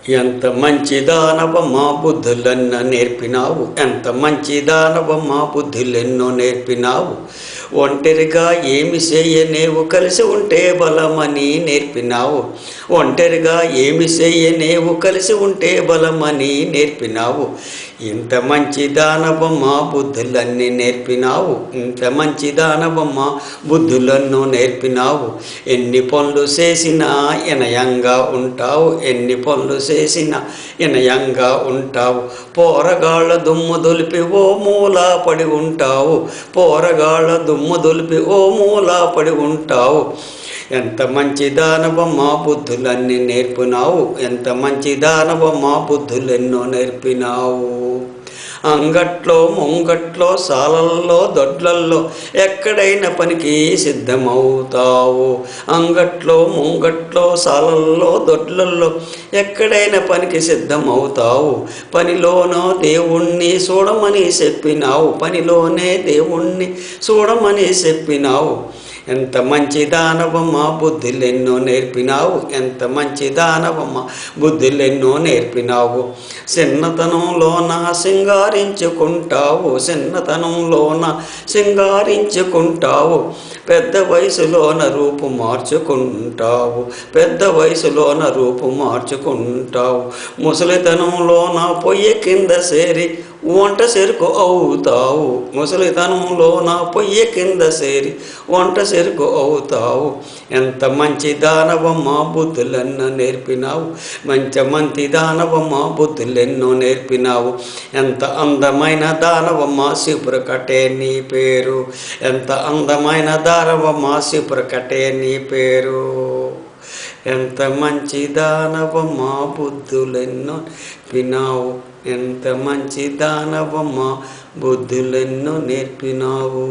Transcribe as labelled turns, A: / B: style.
A: ఎంత మంచి దానవమ్మా బుద్ధులెన్నో నేర్పినావు, ఎంత మంచి దానవమ్మా బుద్ధులెన్నో నేర్పినావు. ఒంటరిగా ఏమి చేయనేవు, కలిసి ఉంటే బలమని నేర్పినావు. ఒంటరిగా ఏమి చేయనేవు, కలిసి ఉంటే బలమని నేర్పినావు. ఇంత మంచి దానవమ్మా బుద్ధులన్నీ నేర్పినావు, ఇంత మంచి దానవమ్మా బుద్ధులెన్నో నేర్పినావు. ఎన్ని పనులు చేసినా వినయంగా ఉంటావు, ఎన్ని పనులు చేసినా వినయంగా ఉంటావు. పోరగాళ్ళ దుమ్ము దులిపి ఓ మూలా పడి ఉంటావు, పోరగాళ్ళ దుమ్ము దులిపి ఓ మూలా పడి ఉంటావు. ఎంత మంచి దానవమ్మా బుద్ధులన్నీ నేర్పినావు, ఎంత మంచి దానవమ్మా బుద్ధులెన్నో నేర్పినావు. అంగట్లో ముంగట్లో సాలల్లో దొడ్లల్లో ఎక్కడైనా పనికి సిద్ధమవుతావు. అంగట్లో ముంగట్లో సాలల్లో దొడ్లల్లో ఎక్కడైనా పనికి సిద్ధమవుతావు. పనిలోనో దేవుణ్ణి చూడమని చెప్పినావు, పనిలోనే దేవుణ్ణి చూడమని చెప్పినావు. ఎంత మంచి దానవమ్మా బుద్ధులెన్నో నేర్పినావు, ఎంత మంచి దానవమ్మా బుద్ధులెన్నో నేర్పినావు. చిన్నతనంలోన సింగారించుకుంటావు, చిన్నతనంలోన సింగారించుకుంటావు. పెద్ద వయసులోన రూపు మార్చుకుంటావు, పెద్ద వయసులోన రూపు మార్చుకుంటావు. ముసలితనంలోన పొయ్యి కింద చేరి వంట చెరుకు అవుతావు, ముసలితనంలోన పొయ్యి కింద చేరి వంట చెరుకు అవుతావు. ఎంత మంచి దానవమ్మా బుద్ధులెన్నో నేర్పినావు, మంచి దానవమ్మా బుద్ధులెన్నో నేర్పినావు. ఎంత అందమైన దానవమ్మా శిపురకటే నీ పేరు, ఎంత అందమైన దానవమ్మా శిపురకటే నీ పేరు. ఎంత మంచి దానవమ్మా బుద్ధులెన్నో నేర్పినావు, ఎంత మంచి దానవమ్మా బుద్ధులెన్నో నేర్పినావు.